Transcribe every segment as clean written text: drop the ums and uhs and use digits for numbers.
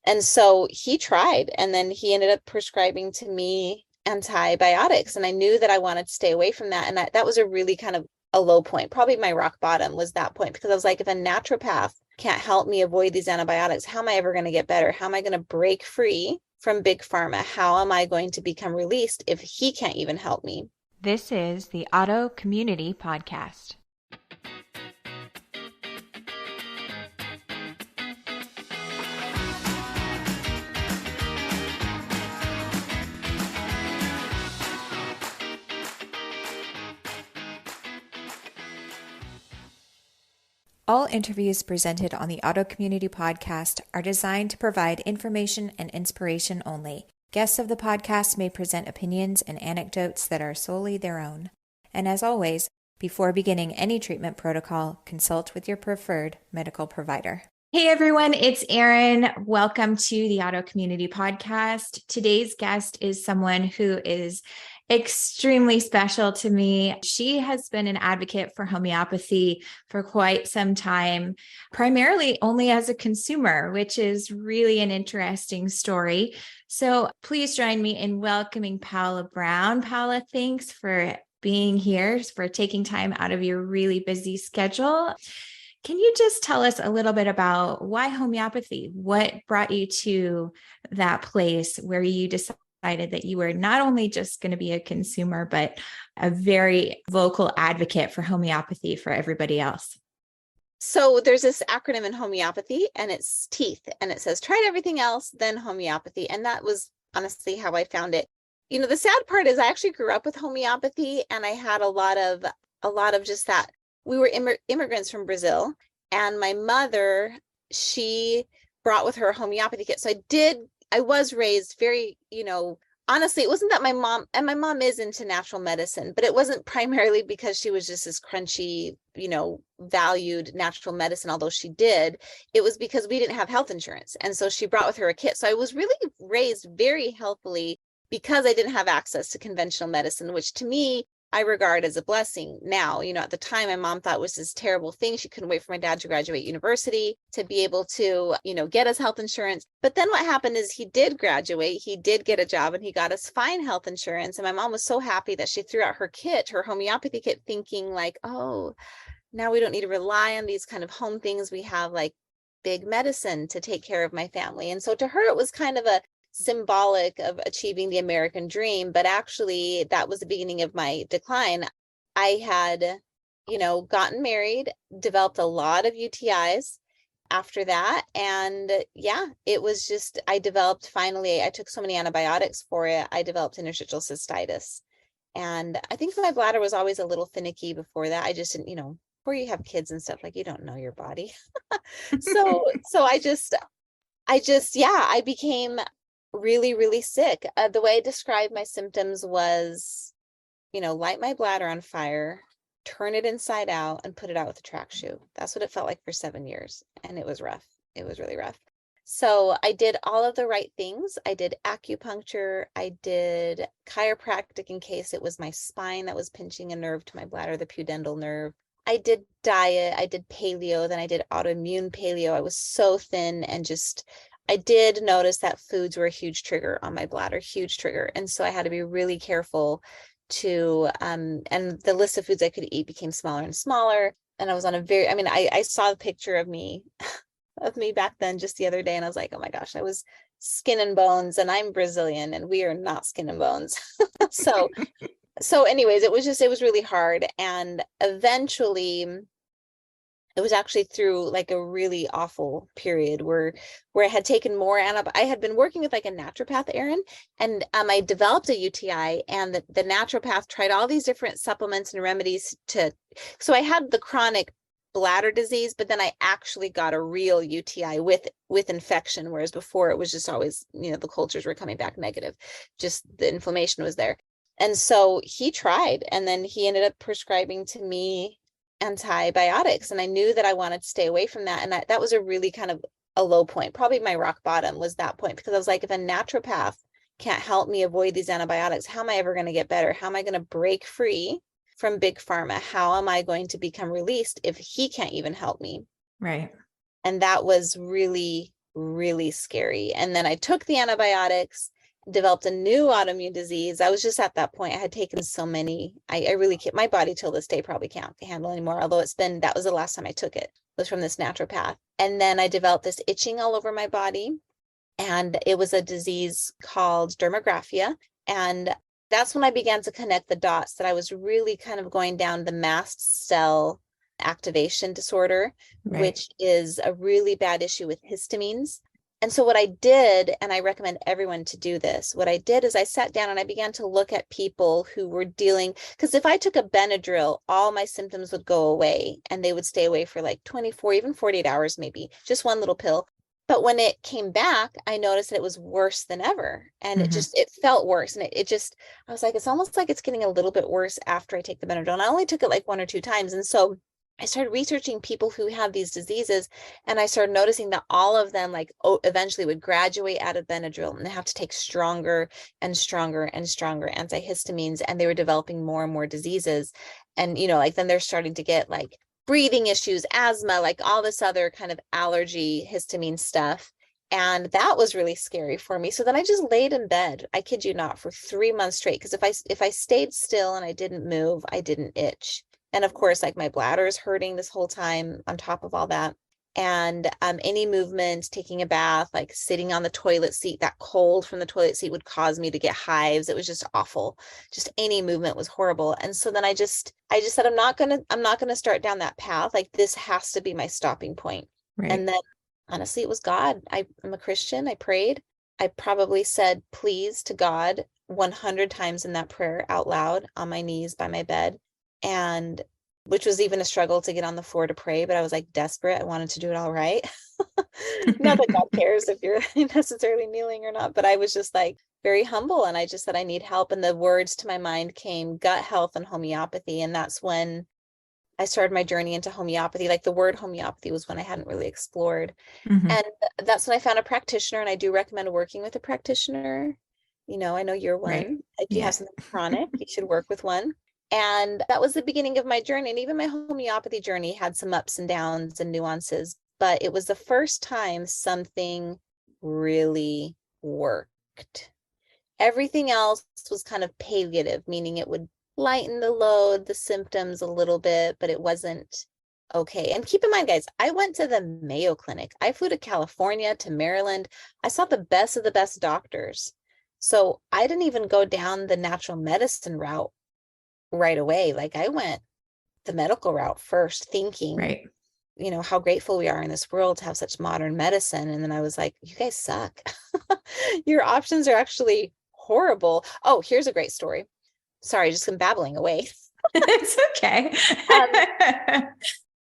And so he tried, and then he ended up prescribing to me antibiotics. And I knew that I wanted to stay away from that. And that was a really kind of a low point. Probably my rock bottom was that point, because I was like, if a naturopath can't help me avoid these antibiotics, how am I ever going to get better? How am I going to break free from big pharma? How am I going to become released if he can't even help me? This is the Auto Community Podcast. All interviews presented on the Auto Community Podcast are designed to provide information and inspiration only. Guests of the podcast may present opinions and anecdotes that are solely their own. And as always, before beginning any treatment protocol, consult with your preferred medical provider. Hey everyone, it's Erin. Welcome to the Auto Community Podcast. Today's guest is someone who is extremely special to me. She has been an advocate for homeopathy for quite some time, primarily only as a consumer, which is really an interesting story. So please join me in welcoming Paola Brown. Paola, thanks for being here, for taking time out of your really busy schedule. Can you just tell us a little bit about why homeopathy? What brought you to that place where you decided that you were not only just going to be a consumer, but a very vocal advocate for homeopathy for everybody else? So there's this acronym in homeopathy, and it's TEETH, and it says tried everything else, then homeopathy. And that was honestly how I found it. You know, the sad part is I actually grew up with homeopathy, and I had a lot of just that. We were immigrants from Brazil, and my mother, she brought with her a homeopathy kit. So I was raised very, honestly, it wasn't that my mom is into natural medicine, but it wasn't primarily because she was just this crunchy, valued natural medicine, although she did. It was because we didn't have health insurance. And so she brought with her a kit. So I was really raised very healthily because I didn't have access to conventional medicine, which to me, I regard as a blessing now. At the time, my mom thought it was this terrible thing. She couldn't wait for my dad to graduate university to be able to, get us health insurance. But then what happened is he did graduate, he did get a job, and he got us fine health insurance. And my mom was so happy that she threw out her kit, her homeopathy kit, thinking like, oh, now we don't need to rely on these kind of home things. We have like big medicine to take care of my family. And so to her, it was kind of a symbolic of achieving the American dream, but actually that was the beginning of my decline. I had, gotten married, developed a lot of UTIs after that. And yeah, it was just, I took so many antibiotics for it. I developed interstitial cystitis. And I think my bladder was always a little finicky before that. I just didn't, before you have kids and stuff, like you don't know your body. So I became really, really sick. The way I described my symptoms was, light my bladder on fire, turn it inside out, and put it out with a track shoe. That's what it felt like for 7 years. And it was rough. It was really rough. So I did all of the right things. I did acupuncture. I did chiropractic in case it was my spine that was pinching a nerve to my bladder, the pudendal nerve. I did diet. I did paleo. Then I did autoimmune paleo. I was so thin and I did notice that foods were a huge trigger on my bladder, huge trigger. And so I had to be really careful and the list of foods I could eat became smaller and smaller. And I was on I saw a picture of me back then just the other day. And I was like, oh my gosh, I was skin and bones, and I'm Brazilian and we are not skin and bones. So anyways, it was really hard. And eventually it was actually through like a really awful period where I had taken more I had been working with like a naturopath, Erin, and I developed a UTI, and the naturopath tried all these different supplements and remedies so I had the chronic bladder disease, but then I actually got a real UTI with infection, whereas before it was just always, the cultures were coming back negative, just the inflammation was there. And so he tried, and then he ended up prescribing to me antibiotics, and I knew that I wanted to stay away from that. And that was a really kind of a low point. Probably my rock bottom was that point, because I was like, if a naturopath can't help me avoid these antibiotics, how am I ever going to get better? How am I going to break free from big pharma? How am I going to become released if he can't even help me? Right. And that was really, really scary. And then I took the antibiotics, developed a new autoimmune disease. I was just at that point. I had taken so many. I really can't, my body till this day probably can't handle anymore. Although that was the last time I took it, was from this naturopath. And then I developed this itching all over my body. And it was a disease called dermographia. And that's when I began to connect the dots that I was really kind of going down the mast cell activation disorder, Right. which is a really bad issue with histamines. And so what I did, and I recommend everyone to do this, what I did is I sat down and I began to look at people who were dealing, because if I took a Benadryl, all my symptoms would go away and they would stay away for like 24, even 48 hours, maybe just one little pill. But when it came back, I noticed that it was worse than ever. And it felt worse. And I was like, it's almost like it's getting a little bit worse after I take the Benadryl. And I only took it like 1 or 2 times. And so I started researching people who have these diseases, and I started noticing that all of them eventually would graduate out of Benadryl and they have to take stronger and stronger and stronger antihistamines, and they were developing more and more diseases. And, like then they're starting to get like breathing issues, asthma, like all this other kind of allergy histamine stuff. And that was really scary for me. So then I just laid in bed, I kid you not, for 3 months straight. Because if I stayed still and I didn't move, I didn't itch. And of course, like my bladder is hurting this whole time on top of all that. And any movement, taking a bath, like sitting on the toilet seat, that cold from the toilet seat would cause me to get hives. It was just awful. Just any movement was horrible. And so then I just said, I'm not gonna start down that path. Like this has to be my stopping point. Right. And then honestly, it was God. I'm a Christian. I prayed. I probably said please to God 100 times in that prayer out loud on my knees by my bed. And which was even a struggle to get on the floor to pray, but I was like desperate. I wanted to do it all right. Not that God cares if you're necessarily kneeling or not, but I was just like very humble. And I just said, I need help. And the words to my mind came gut health and homeopathy. And that's when I started my journey into homeopathy. Like the word homeopathy was when I hadn't really explored. And that's when I found a practitioner. And I do recommend working with a practitioner. I know you're one. Right. If you have something chronic, you should work with one. And that was the beginning of my journey. And even my homeopathy journey had some ups and downs and nuances, but it was the first time something really worked. Everything else was kind of palliative, meaning it would lighten the load, the symptoms a little bit, but it wasn't okay. And keep in mind, guys, I went to the Mayo Clinic. I flew to California, to Maryland. I saw the best of the best doctors. So I didn't even go down the natural medicine route right away. Like I went the medical route first, thinking, Right. How grateful we are in this world to have such modern medicine. And then I was like, you guys suck. Your options are actually horrible. Oh, here's a great story. Sorry, just I'm babbling away. It's okay.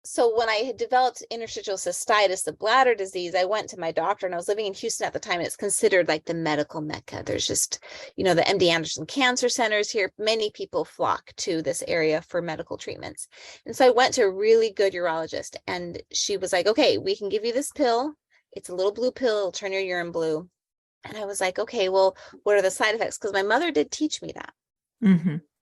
So when I had developed interstitial cystitis, the bladder disease, I went to my doctor, and I was living in Houston at the time. And it's considered like the medical mecca. There's just, the MD Anderson cancer centers here. Many people flock to this area for medical treatments. And so I went to a really good urologist, and she was like, okay, we can give you this pill. It's a little blue pill. It'll turn your urine blue. And I was like, okay, well, what are the side effects? Because my mother did teach me that.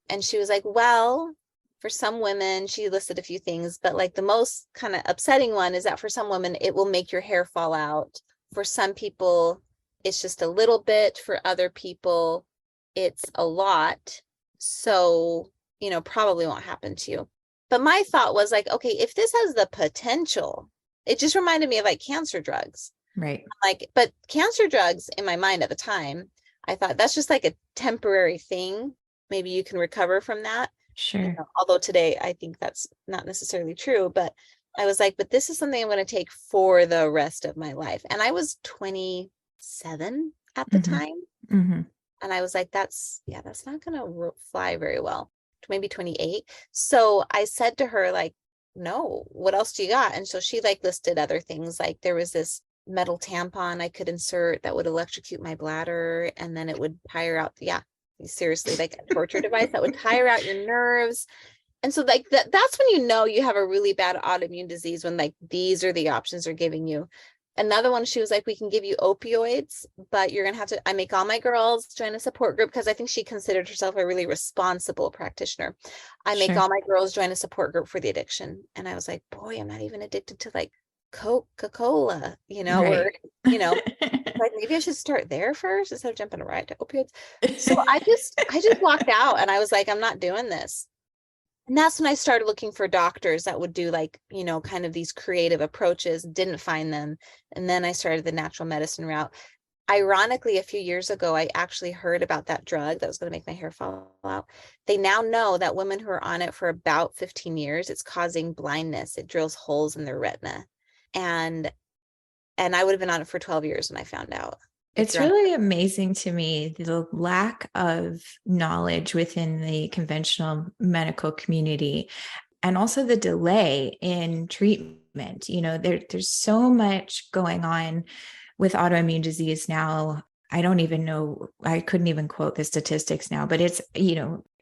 And she was like, well, for some women, she listed a few things, but like the most kind of upsetting one is that for some women, it will make your hair fall out. For some people, it's just a little bit. For other people, it's a lot. So, probably won't happen to you. But my thought was like, okay, if this has the potential, it just reminded me of like cancer drugs. Right. Like, but cancer drugs in my mind at the time, I thought that's just like a temporary thing. Maybe you can recover from that. Sure. Although today I think that's not necessarily true, but I was like, but this is something I'm going to take for the rest of my life. And I was 27 at the time. And I was like, that's not going to fly very well. Maybe 28. So I said to her, like, no, what else do you got? And so she like listed other things. Like there was this metal tampon I could insert that would electrocute my bladder, and then it would tire out. Yeah. Seriously, like a torture device that would tire out your nerves. And so like that's when you have a really bad autoimmune disease, when like these are the options they're giving you. Another one, she was like, we can give you opioids, but you're gonna have to, I make all my girls join a support group, because I think she considered herself a really responsible practitioner. I make all my girls join a support group for the addiction. And I was like, boy, I'm not even addicted to like Coca-Cola, or, Right. you know, like maybe I should start there first instead of jumping right to opioids. So I just walked out and I was like, I'm not doing this. And that's when I started looking for doctors that would do like, kind of these creative approaches, didn't find them. And then I started the natural medicine route. Ironically, a few years ago, I actually heard about that drug that was going to make my hair fall out. They now know that women who are on it for about 15 years, it's causing blindness. It drills holes in their retina. And I would have been on it for 12 years when I found out. If It's you're on really amazing to me the lack of knowledge within the conventional medical community and also the delay in treatment. There's so much going on with autoimmune disease now. I don't even know, I couldn't even quote the statistics now, but it's,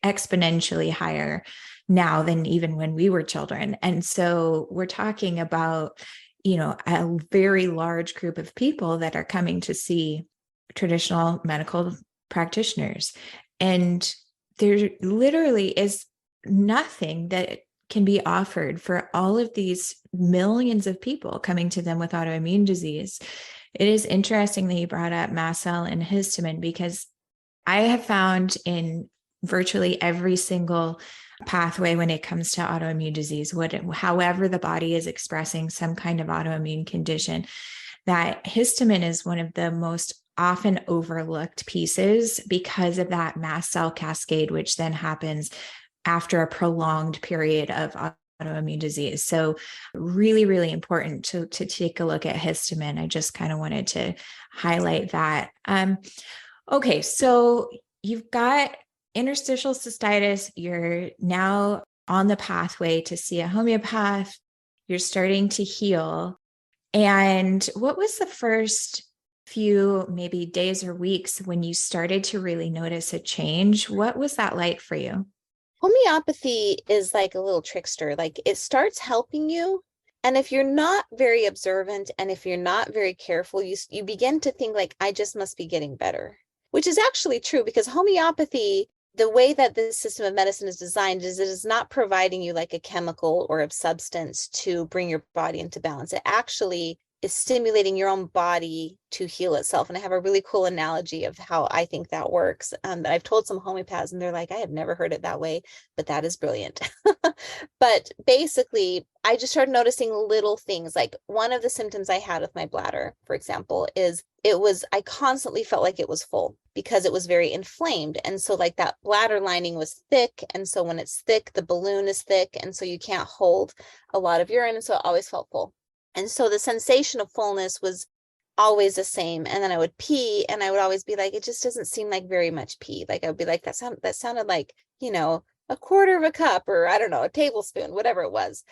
exponentially higher now than even when we were children. And so we're talking about, a very large group of people that are coming to see traditional medical practitioners. And there literally is nothing that can be offered for all of these millions of people coming to them with autoimmune disease. It is interesting that you brought up mast cell and histamine, because I have found in virtually every single pathway when it comes to autoimmune disease, however the body is expressing some kind of autoimmune condition, that histamine is one of the most often overlooked pieces because of that mast cell cascade, which then happens after a prolonged period of autoimmune disease. So really, really important to take a look at histamine. I just kind of wanted to highlight that. Okay, so you've got interstitial cystitis. You're now on the pathway to see a homeopath. You're starting to heal. And what was the first few maybe days or weeks when you started to really notice a change? What was that like for you? Homeopathy is like a little trickster. Like it starts helping you. And if you're not very observant and if you're not very careful, you begin to think like, I just must be getting better, which is actually true because homeopathy, the way that this system of medicine is designed is it is not providing you like a chemical or a substance to bring your body into balance. It actually is stimulating your own body to heal itself. And I have a really cool analogy of how I think that works. That I've told some homeopaths and they're like, I have never heard it that way, but that is brilliant. But basically, I just started noticing little things. Like one of the symptoms I had with my bladder, for example, is I constantly felt like it was full because it was very inflamed. And so like that bladder lining was thick. And so when it's thick, the balloon is thick. And so you can't hold a lot of urine. And so it always felt full. And so the sensation of fullness was always the same. And then I would pee and I would always be like, it just doesn't seem like very much pee. Like I would be like, that sounded like, a quarter of a cup or I don't know, a tablespoon, whatever it was.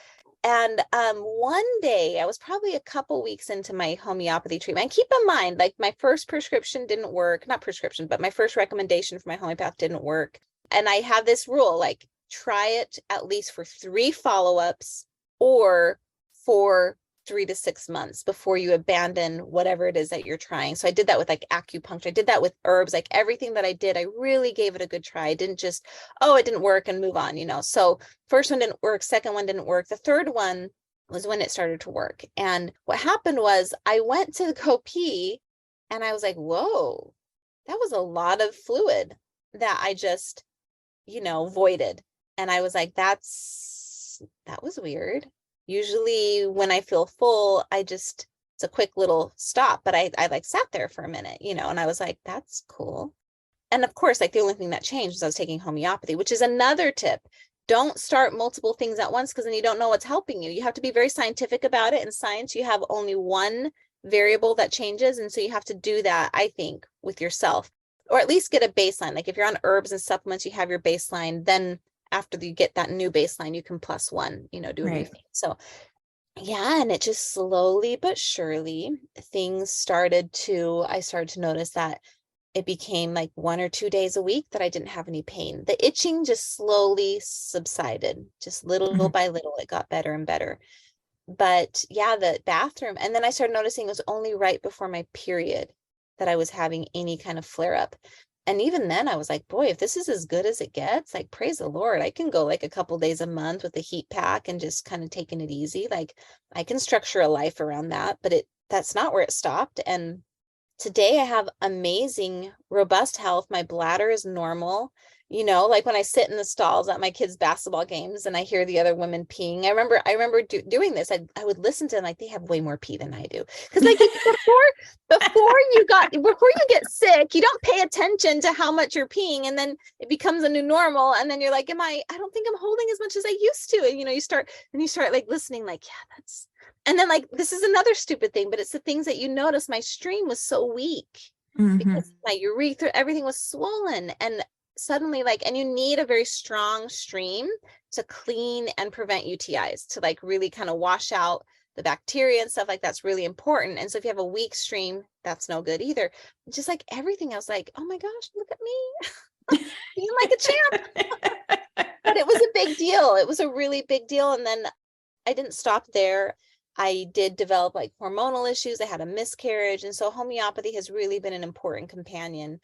And one day I was probably a couple weeks into my homeopathy treatment. And keep in mind, like my first prescription didn't work, not prescription, but my first recommendation for my homeopath didn't work. And I have this rule, like try it at least for 3 follow-ups or for 3 to 6 months before you abandon whatever it is that you're trying. So I did that with like acupuncture. I did that with herbs, like everything that I did, I really gave it a good try. I didn't just, oh, it didn't work and move on, So first one didn't work, second one didn't work. The third one was when it started to work. And what happened was I went to go pee and I was like, whoa, that was a lot of fluid that I just, voided. And I was like, that was weird. Usually when I feel full, it's a quick little stop, but I like sat there for a minute, and I was like, that's cool. And of course, like the only thing that changed was I was taking homeopathy, which is another tip. Don't start multiple things at once because then you don't know what's helping you. You have to be very scientific about it. In science, you have only one variable that changes. And so you have to do that, I think, with yourself, or at least get a baseline. Like if you're on herbs and supplements, you have your baseline, then after you get that new baseline, you can plus one, do a new Right. thing. So yeah, and it just slowly but surely I started to notice that it became like 1 or 2 days a week that I didn't have any pain. The itching just slowly subsided, just little Mhm. by little, it got better and better. But yeah, the bathroom, and then I started noticing it was only right before my period that I was having any kind of flare up. And even then I was like, boy, if this is as good as it gets, like, praise the Lord, I can go like a couple days a month with a heat pack and just kind of taking it easy. Like, I can structure a life around that, but that's not where it stopped. And today I have amazing, robust health. My bladder is normal. Like when I sit in the stalls at my kids' basketball games and I hear the other women peeing, I remember doing this. I would listen to them, like, they have way more pee than I do. Because like before you get sick, you don't pay attention to how much you're peeing, and then it becomes a new normal. And then you're like, I don't think I'm holding as much as I used to. And you start like listening, like, yeah, that's. And then, like, this is another stupid thing, but it's the things that you notice. My stream was so weak because my urethra, everything was swollen. And suddenly, like, and you need a very strong stream to clean and prevent UTIs, to like really kind of wash out the bacteria and stuff. Like, that's really important. And so if you have a weak stream, that's no good either. Just like everything, I was like, oh my gosh, look at me. Being like a champ. But it was a big deal. It was a really big deal. And then I didn't stop there. I did develop like hormonal issues. I had a miscarriage. And so homeopathy has really been an important companion.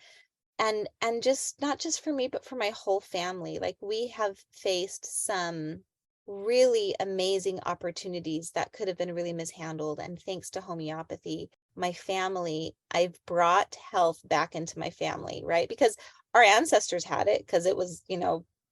And just not just for me, but for my whole family. Like, we have faced some really amazing opportunities that could have been really mishandled. And thanks to homeopathy, my family, I've brought health back into my family, right? Because our ancestors had it, because it was,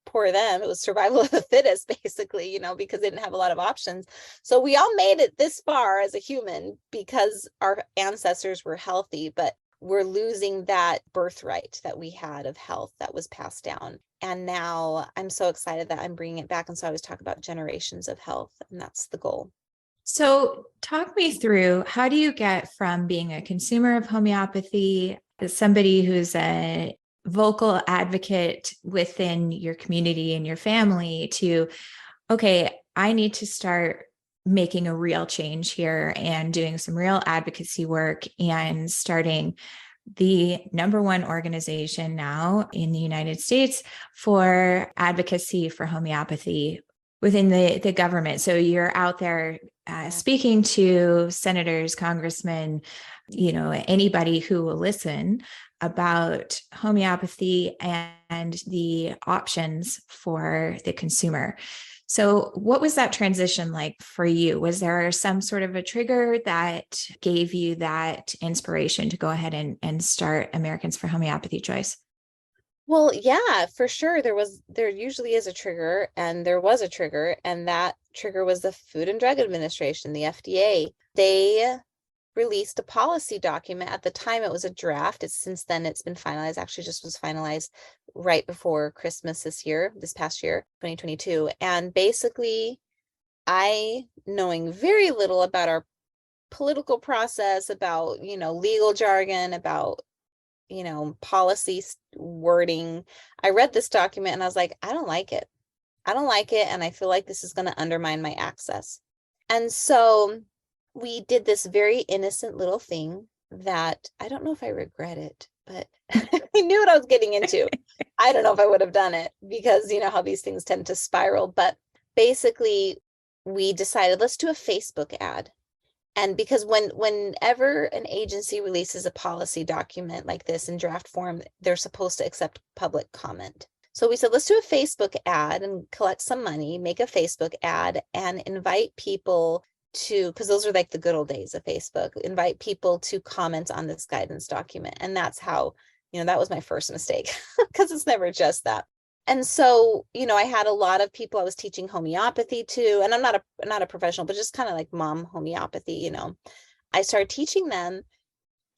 poor them. It was survival of the fittest, basically, because they didn't have a lot of options. So we all made it this far as a human because our ancestors were healthy, but we're losing that birthright that we had of health that was passed down. And now I'm so excited that I'm bringing it back. And so I always talk about generations of health, and that's the goal. So talk me through, how do you get from being a consumer of homeopathy, somebody who's a vocal advocate within your community and your family, to, okay, I need to start making a real change here and doing some real advocacy work and starting the #1 organization now in the United States for advocacy for homeopathy within the government. So you're out there speaking to senators, congressmen, anybody who will listen about homeopathy and the options for the consumer. So what was that transition like for you? Was there some sort of a trigger that gave you that inspiration to go ahead and start Americans for Homeopathy Choice? Well, yeah, for sure. There usually is a trigger, and there was a trigger, and that trigger was the Food and Drug Administration, the FDA. They released a policy document. At the time, it was a draft. Since then it's been finalized. Actually, just was finalized right before Christmas this past year, 2022. And basically, I, knowing very little about our political process, about, legal jargon, about, policy wording, I read this document and I was like, I don't like it. I don't like it. And I feel like this is going to undermine my access. And so we did this very innocent little thing that I don't know if I regret it, but I knew what I was getting into. I don't know if I would have done it, because you know how these things tend to spiral. But basically, we decided, let's do a Facebook ad. And because whenever an agency releases a policy document like this in draft form, they're supposed to accept public comment. So we said, let's do a Facebook ad and collect some money, make a Facebook ad, and invite people to, because those are like the good old days of Facebook, invite people to comment on this guidance document. And that's how, that was my first mistake, because it's never just that. And so, I had a lot of people I was teaching homeopathy to, and I'm not a professional, but just kind of like mom homeopathy, I started teaching them.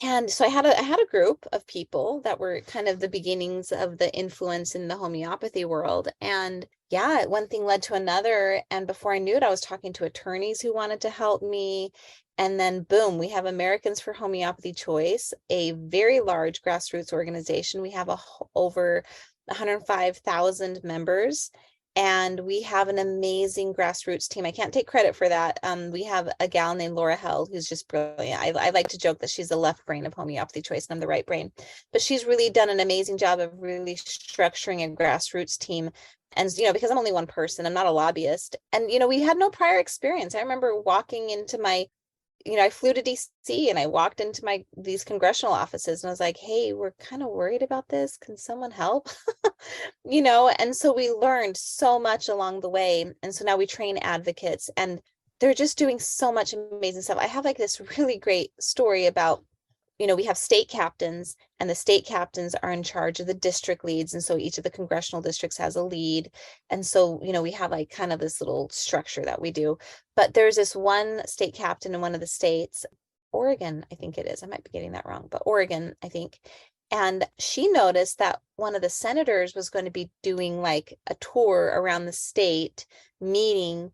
And so I had a group of people that were kind of the beginnings of the influence in the homeopathy world. And yeah, one thing led to another. And before I knew it, I was talking to attorneys who wanted to help me. And then boom, we have Americans for Homeopathy Choice, a very large grassroots organization. We have over 105,000 members. And we have an amazing grassroots team. I can't take credit for that. We have a gal named Laura Held, who's just brilliant. I like to joke that she's the left brain of Homeopathy Choice and I'm the right brain. But she's really done an amazing job of really structuring a grassroots team. And, because I'm only one person, I'm not a lobbyist. And, we had no prior experience. I remember walking into my I flew to DC and I walked into these congressional offices and I was like, hey, we're kind of worried about this. Can someone help? And so we learned so much along the way. And so now we train advocates and they're just doing so much amazing stuff. I have like this really great story about, we have state captains and the state captains are in charge of the district leads. And so each of the congressional districts has a lead. And so, we have like kind of this little structure that we do. But there's this one state captain in one of the states, Oregon, I think it is. I might be getting that wrong, but Oregon, I think. And she noticed that one of the senators was going to be doing like a tour around the state, meeting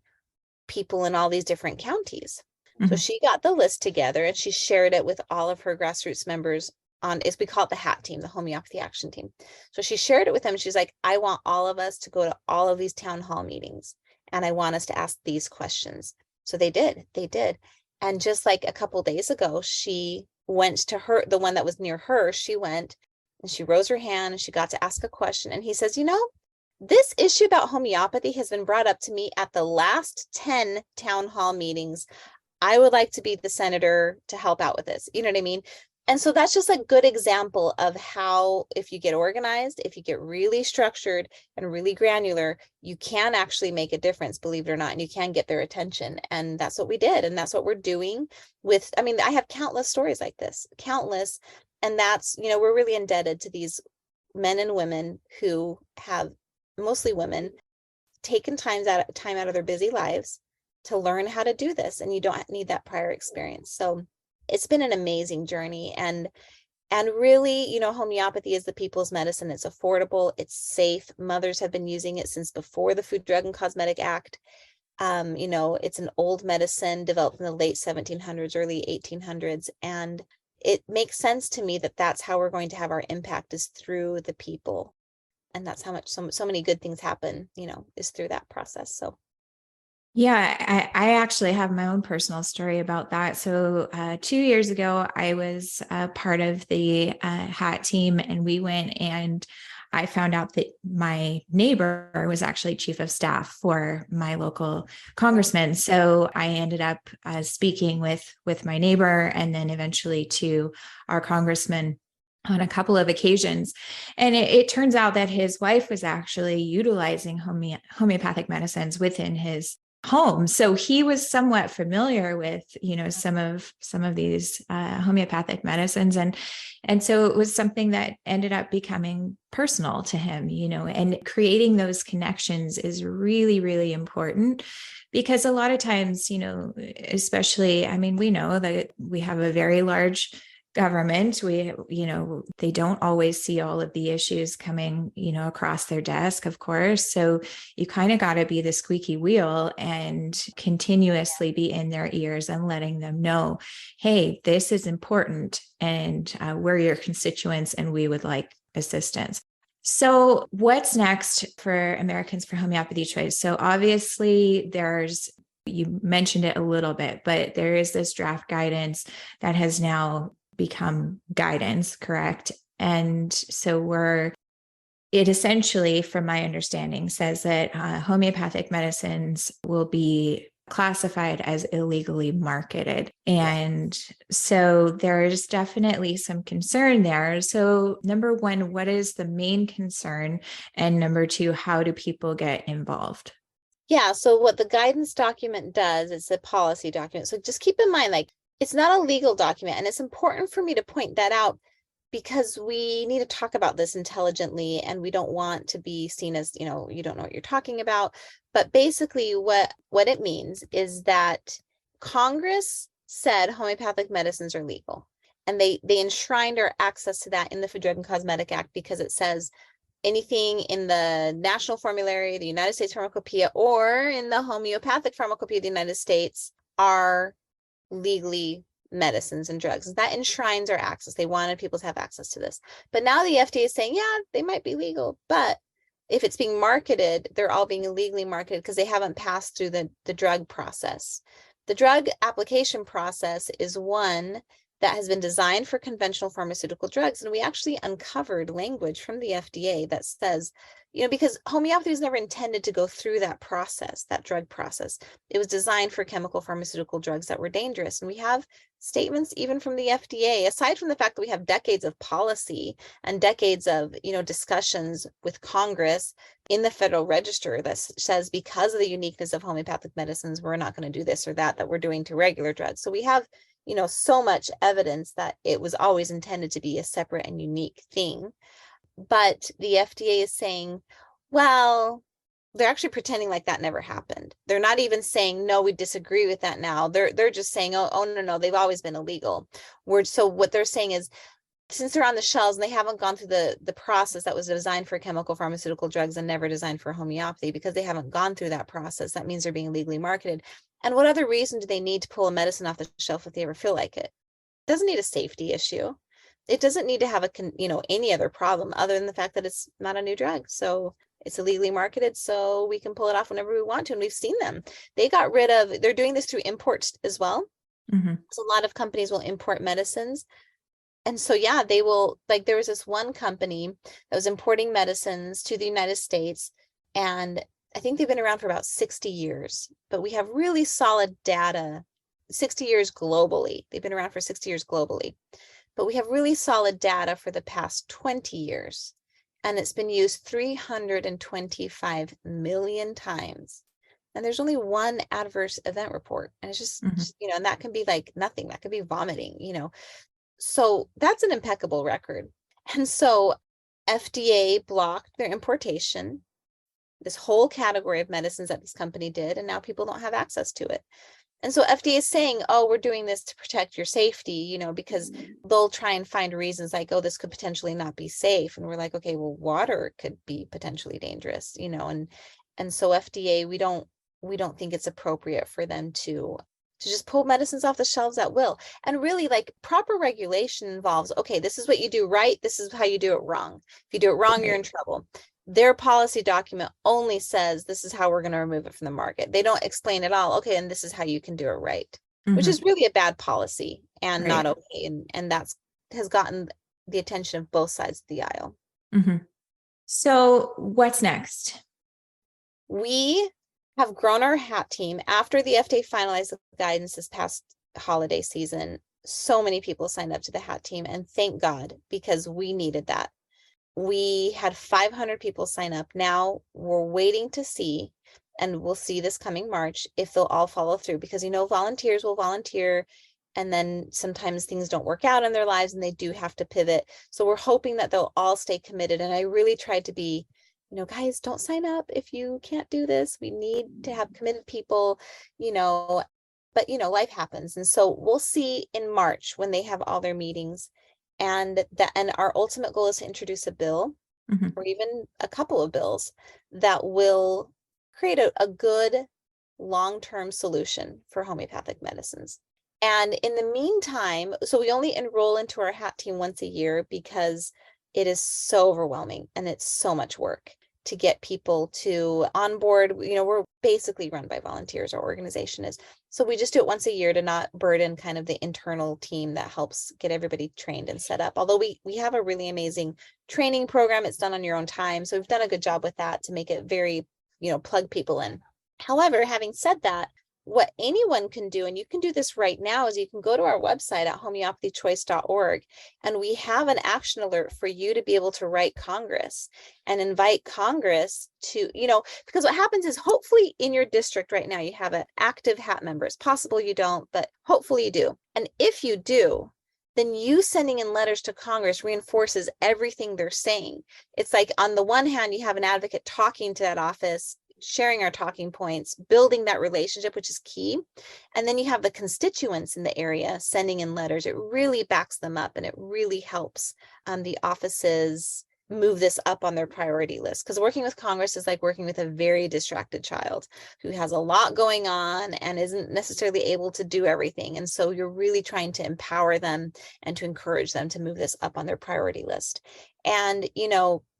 people in all these different counties. So she got the list together and she shared it with all of her grassroots members we call it the HAT team, the Homeopathy Action Team. So she shared it with them. She's like, I want all of us to go to all of these town hall meetings and I want us to ask these questions. So they did. And just like a couple days ago, she went to the one that was near her. She went and she rose her hand and she got to ask a question. And he says, this issue about homeopathy has been brought up to me at the last 10 town hall meetings. I would like to be the senator to help out with this. You know what I mean? And so that's just a good example of how, if you get organized, if you get really structured and really granular, you can actually make a difference, believe it or not, and you can get their attention. And that's what we did. And that's what we're doing I have countless stories like this, countless. And that's, we're really indebted to these men and women who have, mostly women, taken time out of their busy lives to learn how to do this, and you don't need that prior experience. So it's been an amazing journey, and really, homeopathy is the people's medicine. It's affordable, it's safe. Mothers have been using it since before the Food, Drug, and Cosmetic Act. It's an old medicine developed in the late 1700s, early 1800s, and it makes sense to me that that's how we're going to have our impact, is through the people, and that's how much so many good things happen, is through that process. So yeah, I actually have my own personal story about that. So 2 years ago, I was part of the HAT team, and we went and I found out that my neighbor was actually chief of staff for my local congressman. So I ended up speaking with my neighbor and then eventually to our congressman on a couple of occasions. And it turns out that his wife was actually utilizing homeopathic medicines within his home. So he was somewhat familiar with, some of these homeopathic medicines. And so it was something that ended up becoming personal to him, and creating those connections is really, really important, because a lot of times, especially, we know that we have a very large government. They don't always see all of the issues coming, across their desk, of course. So you kind of got to be the squeaky wheel and continuously be in their ears and letting them know, hey, this is important and we're your constituents and we would like assistance. So what's next for Americans for Homeopathy Choice? So obviously you mentioned it a little bit, but there is this draft guidance that has now become guidance, correct? And so it essentially, from my understanding, says that homeopathic medicines will be classified as illegally marketed. And so there's definitely some concern there. So number one, what is the main concern? And number two, how do people get involved? Yeah, so what the guidance document does, it's a policy document. So just keep in mind, it's not a legal document. And it's important for me to point that out because we need to talk about this intelligently, and we don't want to be seen as, you don't know what you're talking about. But basically what it means is that Congress said homeopathic medicines are legal, and they enshrined our access to that in the Food, Drug, and Cosmetic Act, because it says anything in the National Formulary, the United States Pharmacopoeia, or in the Homeopathic Pharmacopoeia of the United States are legally medicines and drugs. That enshrines our access. They wanted people to have access to this. But now the FDA is saying, yeah, they might be legal, but if it's being marketed, they're all being illegally marketed because they haven't passed through the drug process. The drug application process is one that has been designed for conventional pharmaceutical drugs. And we actually uncovered language from the FDA that says, because homeopathy was never intended to go through that process, that drug process. It was designed for chemical pharmaceutical drugs that were dangerous. And we have statements even from the FDA, aside from the fact that we have decades of policy and decades of, discussions with Congress in the Federal Register that says because of the uniqueness of homeopathic medicines, we're not going to do this or that we're doing to regular drugs. So we have so much evidence that it was always intended to be a separate and unique thing. But the FDA is saying, well, they're actually pretending like that never happened. They're not even saying, no, we disagree with that now. They're just saying, oh, no, they've always been illegal. So what they're saying is, since they're on the shelves and they haven't gone through the process that was designed for chemical pharmaceutical drugs and never designed for homeopathy, because they haven't gone through that process, that means they're being legally marketed. And what other reason do they need to pull a medicine off the shelf if they ever feel like it? It doesn't need a safety issue. It doesn't need to have any other problem other than the fact that it's not a new drug. So it's illegally marketed, so we can pull it off whenever we want to. And we've seen them. They're doing this through imports as well. Mm-hmm. So a lot of companies will import medicines. And so, yeah, they will, like, there was this one company that was importing medicines to the United States, and I think they've been around for about 60 years, but we have really solid data, 60 years globally. They've been around for 60 years globally, but we have really solid data for the past 20 years, and it's been used 325 million times. And there's only one adverse event report. And it's just, and that can be like nothing. That could be vomiting, So that's an impeccable record. And so FDA blocked their importation, this whole category of medicines that this company did, and now people don't have access to it. And so FDA is saying, oh, we're doing this to protect your safety, because they'll try and find reasons like, oh, this could potentially not be safe. And we're like, okay, well, water could be potentially dangerous, and so FDA, we don't think it's appropriate for them to just pull medicines off the shelves at will. And really, like, proper regulation involves, okay, this is what you do right. This is how you do it wrong. If you do it wrong, you're in trouble. Their policy document only says this is how we're going to remove it from the market. They don't explain at all, okay, and this is how you can do it right, which is really a bad policy and not okay. And that's has gotten the attention of both sides of the aisle. So what's next? We have grown our hat team after the FDA finalized the guidance this past holiday season. So many people signed up to the hat team, and thank God, because we needed that. We had 500 people sign up. Now we're waiting to see, and we'll see this coming March, if they'll all follow through, because volunteers will volunteer, and then sometimes things don't work out in their lives and they do have to pivot. So we're hoping that they'll all stay committed. And I really tried to be, guys, don't sign up if you can't do this. We need to have committed people, but life happens. And so we'll see in March when they have all their meetings, and our ultimate goal is to introduce a bill or even a couple of bills that will create a good long-term solution for homeopathic medicines. And in the meantime, so we only enroll into our hat team once a year because it is so overwhelming and it's so much work to get people to onboard. We're basically run by volunteers, our organization is. So we just do it once a year to not burden kind of the internal team that helps get everybody trained and set up. Although we have a really amazing training program. It's done on your own time. So we've done a good job with that to make it very, plug people in. However, having said that, what anyone can do, and you can do this right now, is you can go to our website at homeopathychoice.org, and we have an action alert for you to be able to write Congress and invite Congress to, because what happens is, hopefully in your district right now, you have an active hat member. It's possible you don't, but hopefully you do. And if you do, then you sending in letters to Congress reinforces everything they're saying. It's like, on the one hand, you have an advocate talking to that office, sharing our talking points, building that relationship, which is key. And then you have the constituents in the area sending in letters. It really backs them up, and it really helps the offices move this up on their priority list. Because working with Congress is like working with a very distracted child who has a lot going on and isn't necessarily able to do everything. And so you're really trying to empower them and to encourage them to move this up on their priority list. And,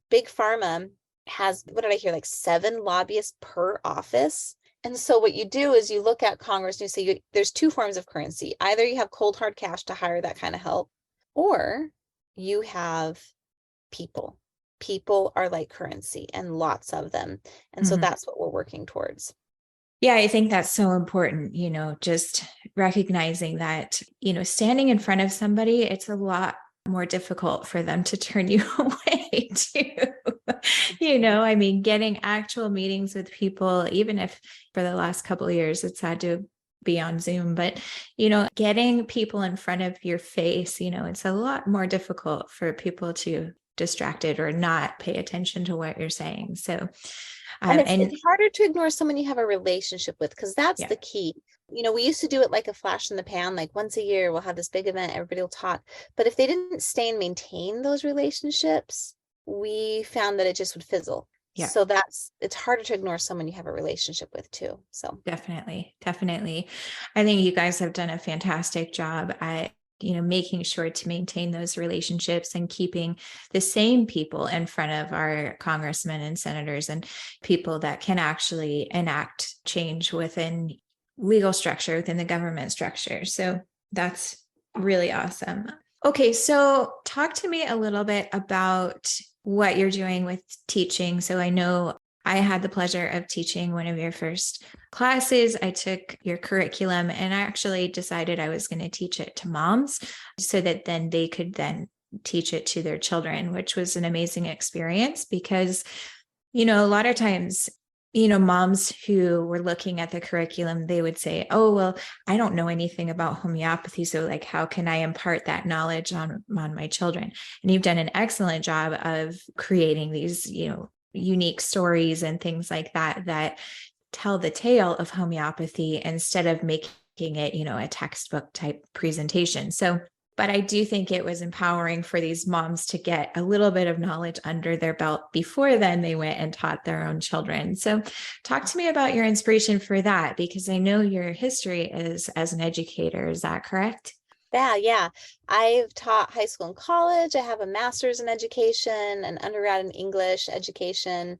Big Pharma has, what did I hear, like 7 lobbyists per office. And so what you do is you look at Congress and you say there's two forms of currency. Either you have cold hard cash to hire that kind of help, or you have people. People are like currency and lots of them. And so that's what we're working towards. Yeah, I think that's so important, just recognizing that, standing in front of somebody, it's a lot more difficult for them to turn you away too. I mean, getting actual meetings with people, even if for the last couple of years it's had to be on Zoom, but, getting people in front of your face, it's a lot more difficult for people to distracted or not pay attention to what you're saying. So, and it's harder to ignore someone you have a relationship with, because that's the key. We used to do it like a flash in the pan, like once a year, we'll have this big event, everybody will talk. But if they didn't stay and maintain those relationships, we found that it just would fizzle. Yeah. So it's harder to ignore someone you have a relationship with too. So definitely. I think you guys have done a fantastic job at making sure to maintain those relationships and keeping the same people in front of our congressmen and senators and people that can actually enact change within legal structure, within the government structure. So that's really awesome. Okay, so talk to me a little bit about what you're doing with teaching. So I know I had the pleasure of teaching one of your first classes. I took your curriculum and I actually decided I was going to teach it to moms so that then they could then teach it to their children, which was an amazing experience because, a lot of times, moms who were looking at the curriculum, they would say, oh, well, I don't know anything about homeopathy. So like, how can I impart that knowledge on my children? And you've done an excellent job of creating these, unique stories and things like that tell the tale of homeopathy instead of making it, a textbook type presentation. So, but I do think it was empowering for these moms to get a little bit of knowledge under their belt before then they went and taught their own children. So talk to me about your inspiration for that, because I know your history is as an educator. Is that correct? Yeah. I've taught high school and college. I have a master's in education, an undergrad in English education.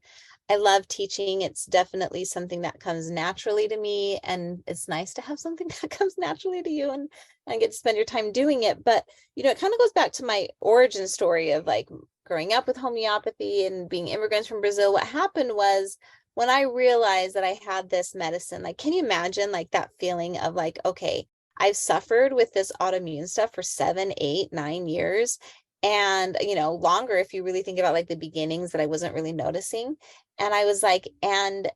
I love teaching. It's definitely something that comes naturally to me, and it's nice to have something that comes naturally to you and get to spend your time doing it. But, it kind of goes back to my origin story of like growing up with homeopathy and being immigrants from Brazil. What happened was when I realized that I had this medicine, like, can you imagine like that feeling of like, okay, I've suffered with this autoimmune stuff for 7, 8, 9 years. And, longer if you really think about like the beginnings that I wasn't really noticing. And I was like, and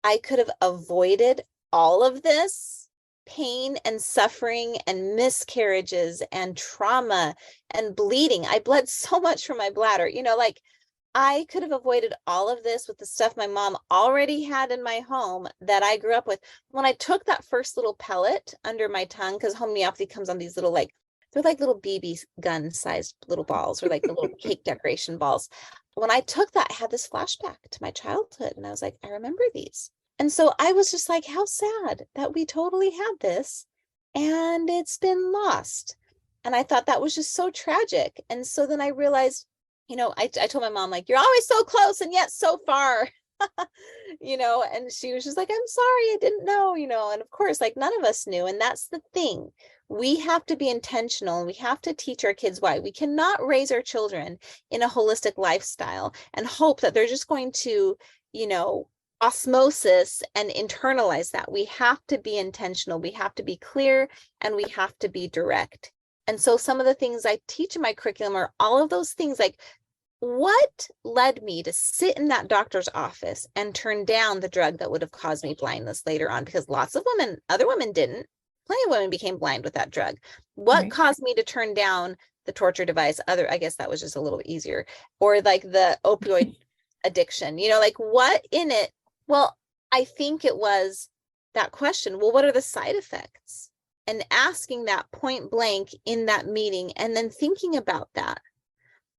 I could have avoided all of this pain and suffering and miscarriages and trauma and bleeding. I bled so much from my bladder, like I could have avoided all of this with the stuff my mom already had in my home that I grew up with. When I took that first little pellet under my tongue, because homeopathy comes on these little, they're like little BB gun sized little balls, or like the little cake decoration balls. When I took that, I had this flashback to my childhood. And I was like, I remember these. And so I was just like, how sad that we totally had this and it's been lost. And I thought that was just so tragic. And so then I realized, I told my mom, like, you're always so close and yet so far, and she was just like, I'm sorry, I didn't know, and of course, like none of us knew. And that's the thing. We have to be intentional and we have to teach our kids why. We cannot raise our children in a holistic lifestyle and hope that they're just going to, osmosis and internalize that. We have to be intentional. We have to be clear and we have to be direct. And so some of the things I teach in my curriculum are all of those things, like what led me to sit in that doctor's office and turn down the drug that would have caused me blindness later on, because lots of other women didn't. Plenty of women became blind with that drug. What caused me to turn down the torture device? I guess that was just a little bit easier. Or like the opioid addiction, like what in it? Well, I think it was that question. Well, what are the side effects? And asking that point blank in that meeting and then thinking about that.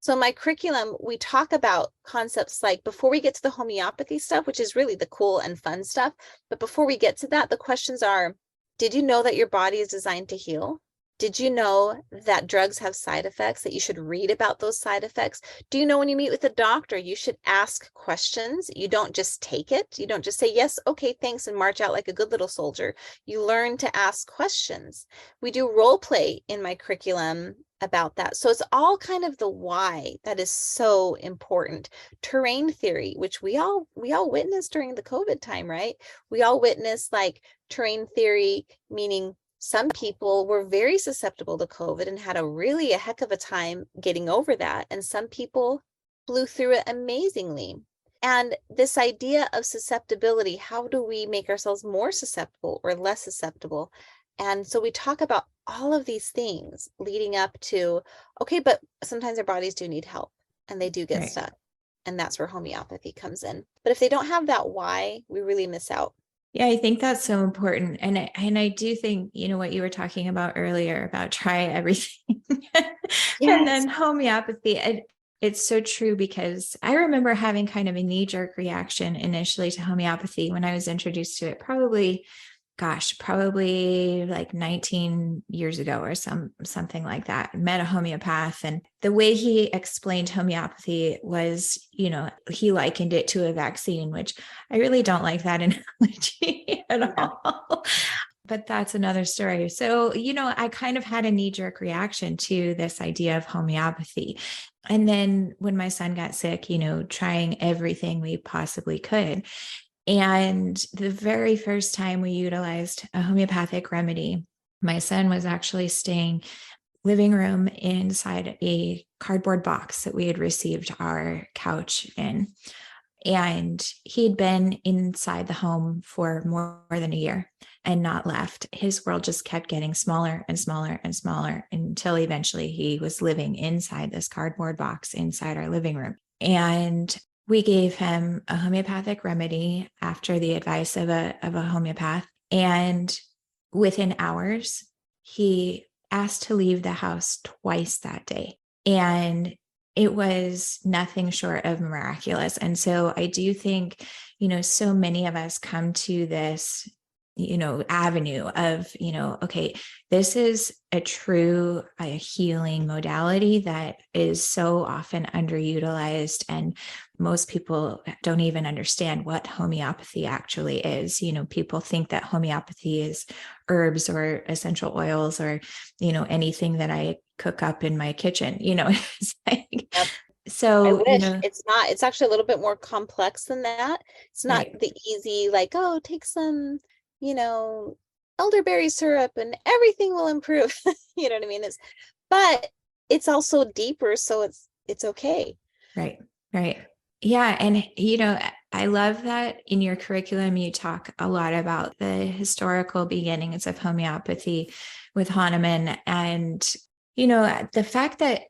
So in my curriculum, we talk about concepts like, before we get to the homeopathy stuff, which is really the cool and fun stuff. But before we get to that, the questions are, did you know that your body is designed to heal? Did you know that drugs have side effects, that you should read about those side effects? Do you know when you meet with a doctor, you should ask questions? You don't just take it. You don't just say, yes, okay, thanks, and march out like a good little soldier. You learn to ask questions. We do role play in my curriculum about that. So it's all kind of the why that is so important. Terrain theory, which we all witnessed during the COVID time, right? We all witnessed like terrain theory, meaning some people were very susceptible to COVID and had a heck of a time getting over that. And some people blew through it amazingly. And this idea of susceptibility, how do we make ourselves more susceptible or less susceptible? And so we talk about all of these things leading up to, okay, but sometimes our bodies do need help and they do get stuck. And that's where homeopathy comes in. But if they don't have that why, we really miss out. Yeah, I think that's so important. And I do think, what you were talking about earlier about try everything. And then homeopathy, it's so true, because I remember having kind of a knee-jerk reaction initially to homeopathy when I was introduced to it, probably like 19 years ago or something like that. Met a homeopath, and the way he explained homeopathy was, he likened it to a vaccine, which I really don't like that analogy at all. But that's another story. So, I kind of had a knee-jerk reaction to this idea of homeopathy. And then when my son got sick, trying everything we possibly could. And the very first time we utilized a homeopathic remedy, my son was actually staying living room inside a cardboard box that we had received our couch in. And he'd been inside the home for more than a year and not left. His world just kept getting smaller and smaller and smaller until eventually he was living inside this cardboard box inside our living room. And we gave him a homeopathic remedy after the advice of a homeopath. And within hours, he asked to leave the house twice that day. And it was nothing short of miraculous. And so I do think, so many of us come to this, avenue of, okay, this is a healing modality that is so often underutilized. And most people don't even understand what homeopathy actually is. People think that homeopathy is herbs or essential oils or, anything that I cook up in my kitchen, it's like, Yep. so, I wish it's not. It's actually a little bit more complex than that. It's not right. the easy, like, oh, take some, elderberry syrup and everything will improve. You know what I mean? But it's also deeper, so it's okay. Right. Right. Yeah. And, I love that in your curriculum, you talk a lot about the historical beginnings of homeopathy with Hahnemann. And, the fact that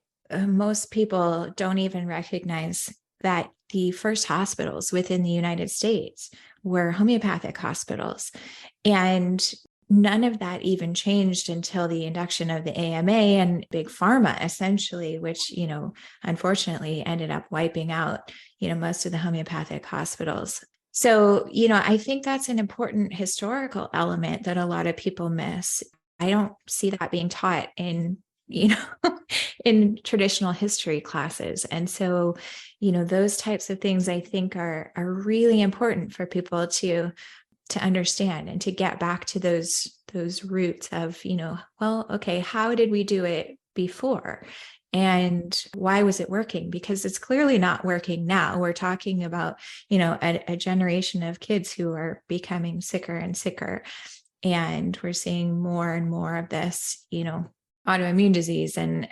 most people don't even recognize that the first hospitals within the United States were homeopathic hospitals. And none of that even changed until the induction of the AMA and big pharma, essentially, which, unfortunately ended up wiping out, most of the homeopathic hospitals. So, I think that's an important historical element that a lot of people miss. I don't see that being taught in, in traditional history classes. And so, those types of things I think are really important for people to understand and to get back to those roots of, well, okay, how did we do it before? And why was it working? Because it's clearly not working now. We're talking about, a generation of kids who are becoming sicker and sicker. And we're seeing more and more of this, autoimmune disease and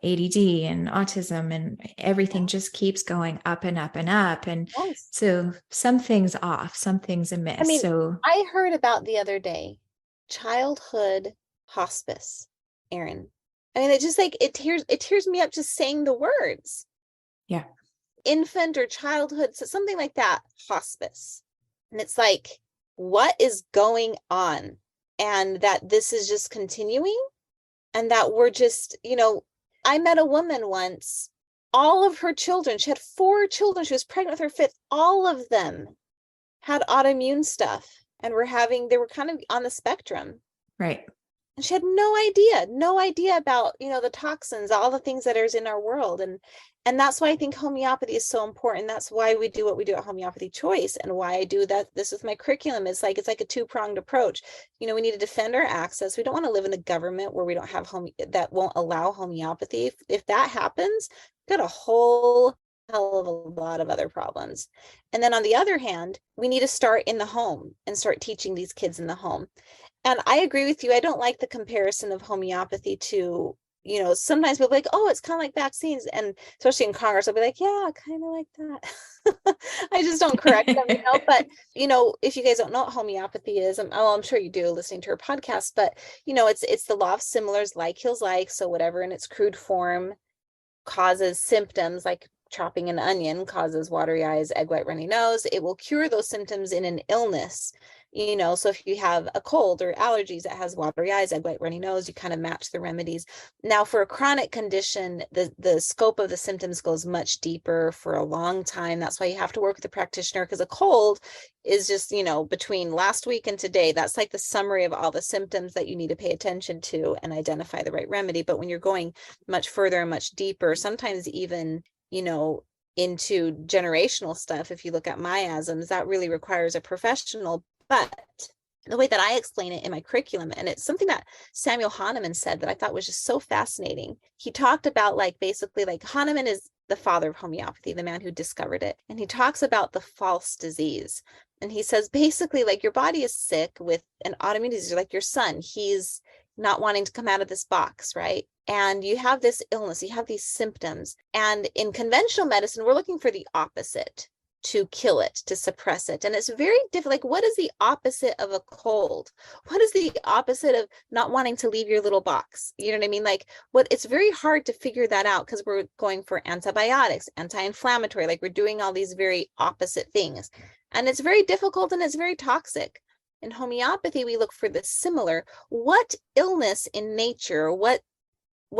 ADD and autism, and everything just keeps going up and up and up. And Yes. so something's off, something's amiss. I mean, so I heard about the other day, childhood hospice, Erin. I mean, it just like it tears me up just saying the words. Yeah. Infant or childhood, so something like that, hospice. And it's like, what is going on? And that this is just continuing. And that we're just, I met a woman once, all of her children, she had 4 children, she was pregnant with her 5th, all of them had autoimmune stuff and they were kind of on the spectrum. Right. And she had no idea about, the toxins, all the things that is in our world. And that's why I think homeopathy is so important. That's why we do what we do at Homeopathy Choice, and why I do that this with my curriculum. It's like a two-pronged approach. We need to defend our access. We don't want to live in a government where we don't have that won't allow homeopathy. If that happens, we've got a whole hell of a lot of other problems. And then on the other hand, we need to start in the home and start teaching these kids in the home. And I agree with you. I don't like the comparison of homeopathy to, sometimes people are like, oh, it's kind of like vaccines. And especially in Congress, I'll be like, yeah, kind of like that. I just don't correct them, But, if you guys don't know what homeopathy is, I'm sure you do listening to her podcast, but, it's the law of similars, like heals like. So whatever in its crude form causes symptoms, like chopping an onion causes watery eyes, egg white, runny nose, it will cure those symptoms in an illness. So if you have a cold or allergies that has watery eyes, egg white, runny nose, you kind of match the remedies. Now for a chronic condition, the scope of the symptoms goes much deeper for a long time. That's why you have to work with a practitioner, because a cold is just, between last week and today, that's like the summary of all the symptoms that you need to pay attention to and identify the right remedy. But when you're going much further and much deeper, sometimes even, into generational stuff, if you look at miasms, that really requires a professional. But the way that I explain it in my curriculum, and it's something that Samuel Hahnemann said that I thought was just so fascinating. He talked about basically Hahnemann is the father of homeopathy, the man who discovered it. And he talks about the false disease. And he says, basically, your body is sick with an autoimmune disease, like your son, he's not wanting to come out of this box, right? And you have this illness, you have these symptoms. And in conventional medicine, we're looking for the opposite, to kill it, to suppress it. And it's very different. What is the opposite of a cold? What is the opposite of not wanting to leave your little box? You know what I mean? It's very hard to figure that out, because we're going for antibiotics, anti-inflammatory, we're doing all these very opposite things. And it's very difficult and it's very toxic. In homeopathy, we look for the similar. What illness in nature, what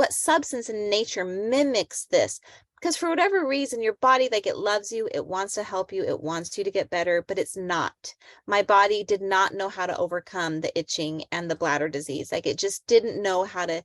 substance in nature mimics this? Because for whatever reason, your body, it loves you, it wants to help you, it wants you to get better, but it's not. My body did not know how to overcome the itching and the bladder disease. It just didn't know how to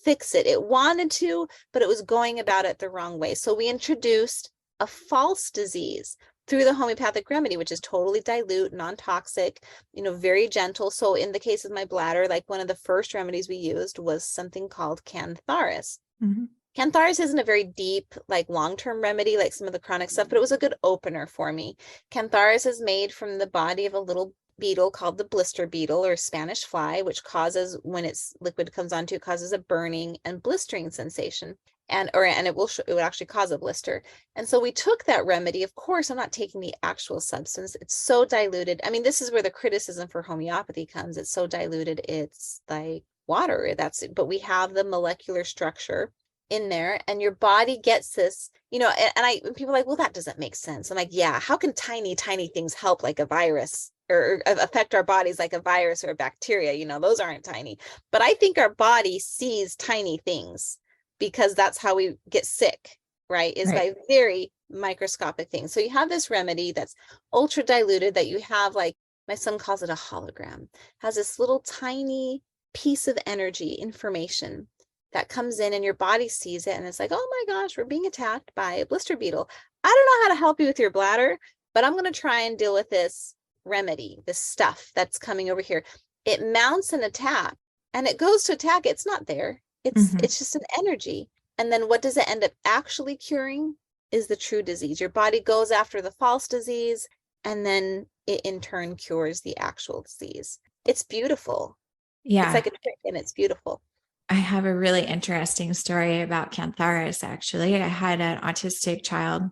fix it. It wanted to, but it was going about it the wrong way. So we introduced a false disease through the homeopathic remedy, which is totally dilute, non-toxic, very gentle. So in the case of my bladder, one of the first remedies we used was something called cantharis. Mm-hmm. Cantharis isn't a very deep, long-term remedy, like some of the chronic stuff, but it was a good opener for me. Cantharis is made from the body of a little beetle called the blister beetle, or Spanish fly, which causes, when its liquid comes onto it, causes a burning and blistering sensation. And it would actually cause a blister. And so we took that remedy. Of course, I'm not taking the actual substance. It's so diluted. I mean, this is where the criticism for homeopathy comes. It's so diluted. It's like water. But we have the molecular structure in there, and your body gets this, and people are like, well, that doesn't make sense. I'm like, yeah, how can tiny things help like a virus, or affect our bodies like a virus or a bacteria? Those aren't tiny. But I think our body sees tiny things, because that's how we get sick, right? Is right. By very microscopic things. So you have this remedy that's ultra diluted, that you have, my son calls it a hologram, has this little tiny piece of energy, information that comes in, and your body sees it, and it's like, oh my gosh, we're being attacked by a blister beetle. I don't know how to help you with your bladder, but I'm going to try and deal with this remedy, this stuff that's coming over here. It mounts an attack, and it goes to attack. It's not there. It's just an energy. And then what does it end up actually curing is the true disease. Your body goes after the false disease, and then it in turn cures the actual disease. It's beautiful. Yeah. It's like a trick, and it's beautiful. I have a really interesting story about cantharis, actually. I had an autistic child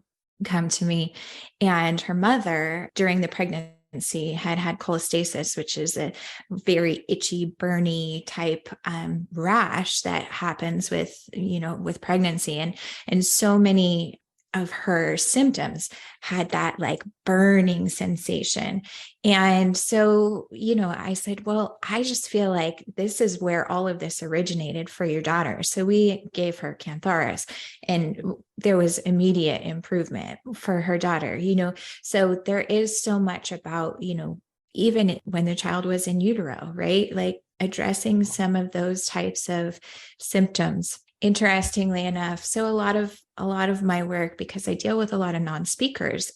come to me, and her mother, during the pregnancy, had cholestasis, which is a very itchy, burny type rash that happens with pregnancy. And so many of her symptoms had that burning sensation. And so, I said, well, I just feel like this is where all of this originated for your daughter. So we gave her cantharis, and there was immediate improvement for her daughter, so there is so much about, even when the child was in utero, right? addressing some of those types of symptoms. Interestingly enough, so a lot of my work, because I deal with a lot of non-speakers,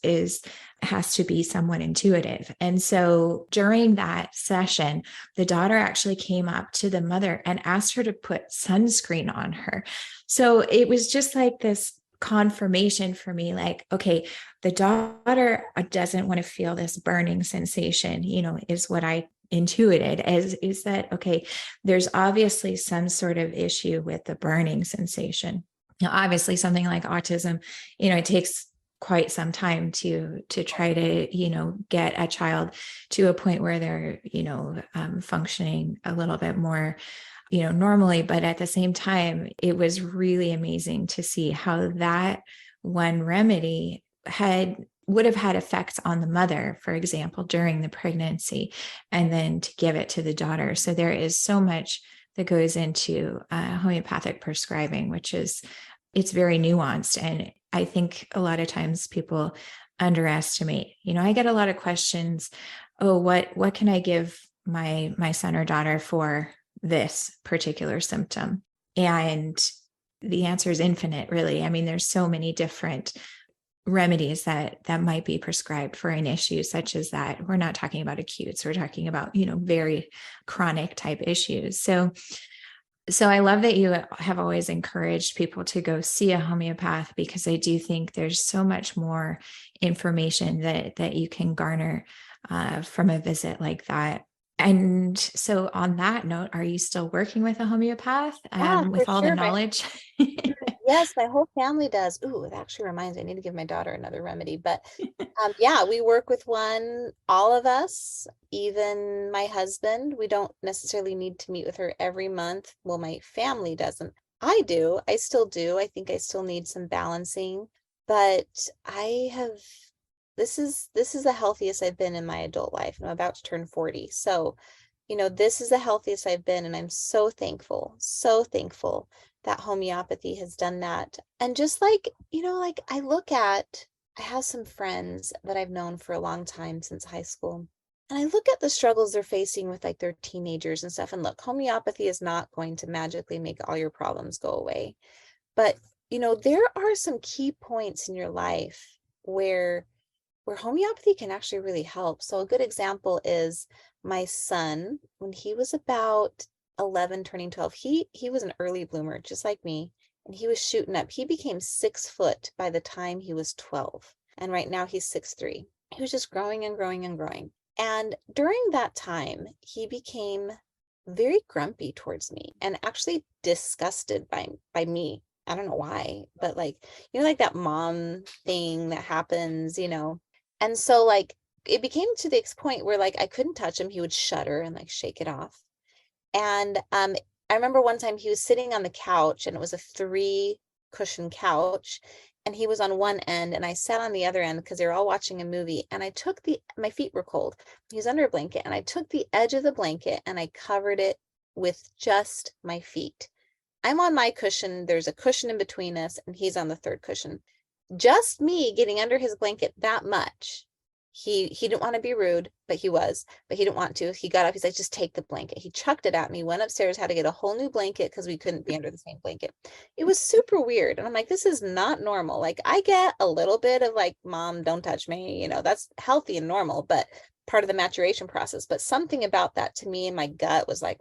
has to be somewhat intuitive. And so during that session, the daughter actually came up to the mother and asked her to put sunscreen on her. So it was just like this confirmation for me, like, okay, the daughter doesn't want to feel this burning sensation, is what I intuited is that, okay, there's obviously some sort of issue with the burning sensation. Now, obviously something like autism, it takes quite some time to try to, get a child to a point where they're, functioning a little bit more, normally. But at the same time, it was really amazing to see how that one remedy would have had effects on the mother, for example, during the pregnancy, and then to give it to the daughter. So there is so much that goes into homeopathic prescribing, it's very nuanced. And I think a lot of times people underestimate, I get a lot of questions. Oh, what can I give my son or daughter for this particular symptom? And the answer is infinite, really. I mean, there's so many different remedies that might be prescribed for an issue such as that. We're not talking about acutes, we're talking about, very chronic type issues. So I love that you have always encouraged people to go see a homeopath, because I do think there's so much more information that you can garner from a visit like that. And so on that note, are you still working with a homeopath Yeah, for with all the sure. knowledge? Yes, my whole family does. Ooh, it actually reminds me, I need to give my daughter another remedy. But yeah, we work with one, all of us, even my husband. We don't necessarily need to meet with her every month. Well, my family doesn't. I do. I still do. I think I still need some balancing, but this is the healthiest I've been in my adult life. I'm about to turn 40. So, this is the healthiest I've been, and I'm so thankful that homeopathy has done that. And just like, like I have some friends that I've known for a long time since high school. And I look at the struggles they're facing with like their teenagers and stuff. And look, homeopathy is not going to magically make all your problems go away. But, there are some key points in your life where homeopathy can actually really help. So a good example is my son, when he was about 11, turning 12, he was an early bloomer, just like me, and he was shooting up. He became 6 foot by the time he was 12. And right now he's 6'3". He was just growing and growing and growing. And during that time, he became very grumpy towards me and actually disgusted by me. I don't know why, but like, like that mom thing that happens. And so like it became to the point where like I couldn't touch him. He would shudder and like shake it off. And I remember one time he was sitting on the couch, and it was a 3 cushion couch, and he was on one end and I sat on the other end because they were all watching a movie, and I took my feet were cold. He was under a blanket, and I took the edge of the blanket and I covered it with just my feet. I'm on my cushion. There's a cushion in between us, and he's on the third cushion. Just me getting under his blanket that much. He didn't want to be rude, but he didn't want to. He got up, he's like, just take the blanket. He chucked it at me, went upstairs, had to get a whole new blanket because we couldn't be under the same blanket. It was super weird. And I'm like, this is not normal. Like I get a little bit of like, mom, don't touch me. That's healthy and normal, but part of the maturation process. But something about that to me in my gut was like,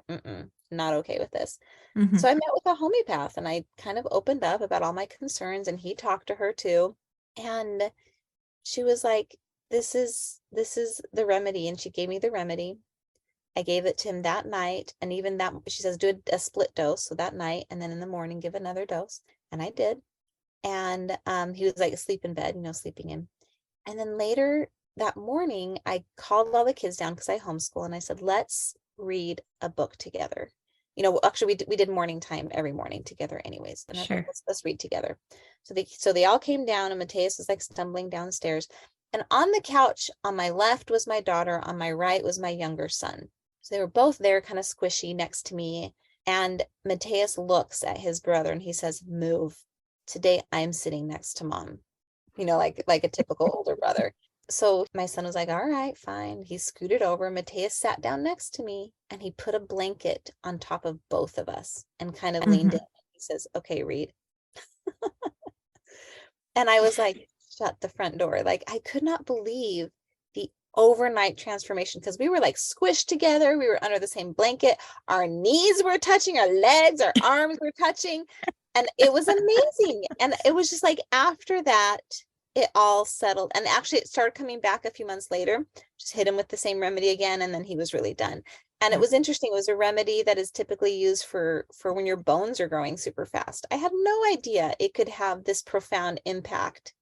not okay with this. Mm-hmm. So I met with a homeopath, and I kind of opened up about all my concerns, and he talked to her too. And she was like, this is the remedy. And she gave me the remedy. I gave it to him that night. And even that, she says, do a split dose. So that night, and then in the morning, give another dose. And I did. And he was like asleep in bed, sleeping in. And then later that morning, I called all the kids down because I homeschool, and I said, let's read a book together. Actually we did morning time every morning together anyways. And Sure. I thought, let's read together. So they all came down, and Mateus was like stumbling downstairs. And on the couch on my left was my daughter, on my right was my younger son. So they were both there kind of squishy next to me. And Mateus looks at his brother and he says, move. Today I'm sitting next to mom. Like a typical older brother. So my son was like, all right, fine. He scooted over. Mateus sat down next to me and he put a blanket on top of both of us and kind of leaned in. Mhm. He says, okay, read. And I was like, shut the front door. Like, I could not believe the overnight transformation because we were like squished together. We were under the same blanket. Our knees were touching, our legs, our arms were touching. And it was amazing. And it was just like after that, it all settled. And actually, it started coming back a few months later. Just hit him with the same remedy again. And then he was really done. And it Yeah. was interesting. It was a remedy that is typically used for when your bones are growing super fast. I had no idea it could have this profound impact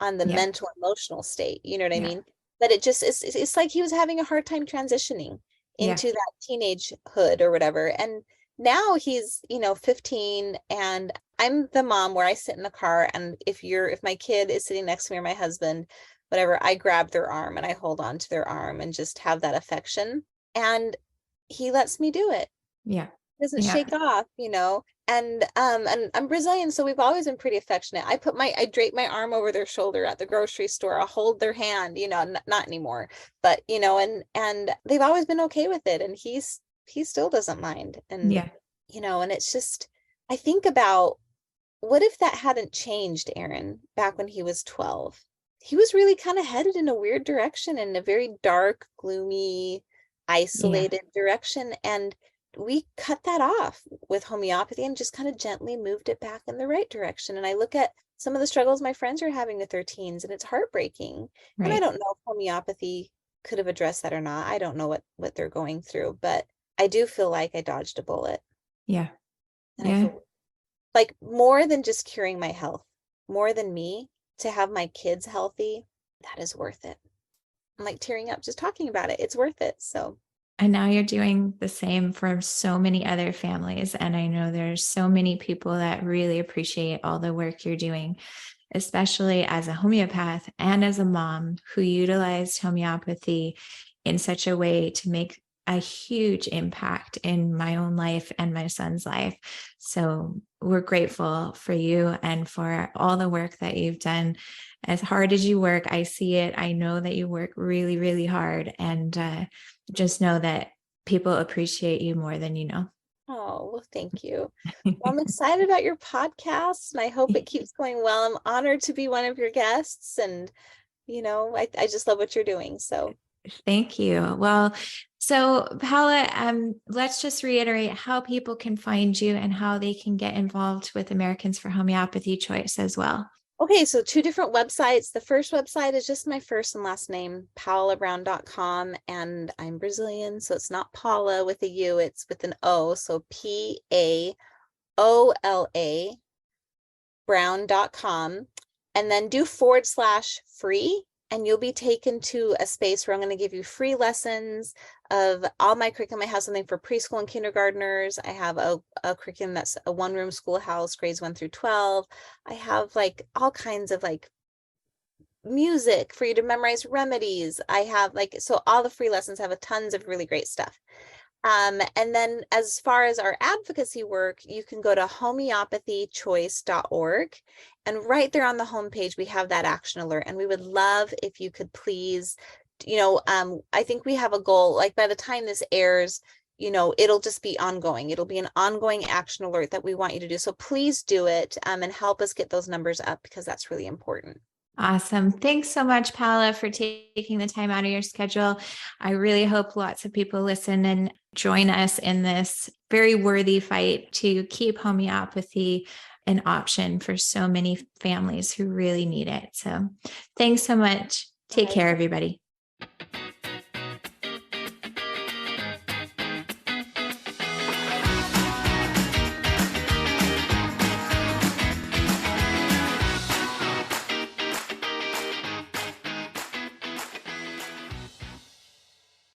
on the Yeah. mental emotional state. You know what I Yeah. mean? But it just is, it's like he was having a hard time transitioning Yeah. into that teenagehood or whatever. And now he's, 15, and I'm the mom where I sit in the car, and if my kid is sitting next to me or my husband, whatever, I grab their arm and I hold on to their arm and just have that affection. And he lets me do it. Yeah. Doesn't Yeah. shake off. And I'm Brazilian, so we've always been pretty affectionate. I drape my arm over their shoulder at the grocery store. I'll hold their hand, not anymore, but and they've always been okay with it. And he still doesn't mind. And Yeah. and it's just, I think about, what if that hadn't changed, Aaron, back when he was 12? He was really kind of headed in a weird direction, in a very dark, gloomy, Yeah. isolated direction. And we cut that off with homeopathy and just kind of gently moved it back in the right direction. And I look at some of the struggles my friends are having with their teens, and it's heartbreaking. And I Right. don't know if homeopathy could have addressed that or not. I don't know what they're going through, but I do feel like I dodged a bullet. Yeah. And I Yeah. feel like more than just curing my health, more than me, to have my kids healthy, that is worth it. I'm like tearing up just talking about it. It's worth it. So, And now you're doing the same for so many other families. And I know there's so many people that really appreciate all the work you're doing, especially as a homeopath and as a mom who utilized homeopathy in such a way to make a huge impact in my own life and my son's life. So we're grateful for you and for all the work that you've done. As hard as you work, I see it. I know that you work really, really hard. And just know that people appreciate you more than you know. oh, well, thank you. Well, I'm excited about your podcast, and I hope it keeps going well. I'm honored to be one of your guests, and I just love what you're doing. So, Thank you. Well, so Paola, let's just reiterate how people can find you and how they can get involved with Americans for Homeopathy Choice as well. okay, so two different websites. The first website is just my first and last name, paolabrown.com. And I'm Brazilian, so it's not Paula with a U, it's with an O. So Paola brown.com. And then do /free. And you'll be taken to a space where I'm going to give you free lessons of all my curriculum. I have something for preschool and kindergartners. I have a curriculum that's a one-room schoolhouse, grades 1 through 12. I have like all kinds of like music for you to memorize remedies. I have so all the free lessons have a tons of really great stuff. And then as far as our advocacy work, you can go to homeopathychoice.org. And right there on the homepage, we have that action alert. And we would love if you could please, I think we have a goal, like by the time this airs, it'll just be ongoing. It'll be an ongoing action alert that we want you to do. So please do it, and help us get those numbers up, because that's really important. Awesome. Thanks so much, Paola, for taking the time out of your schedule. I really hope lots of people listen and join us in this very worthy fight to keep homeopathy an option for so many families who really need it. So thanks so much. All Take right. care, everybody.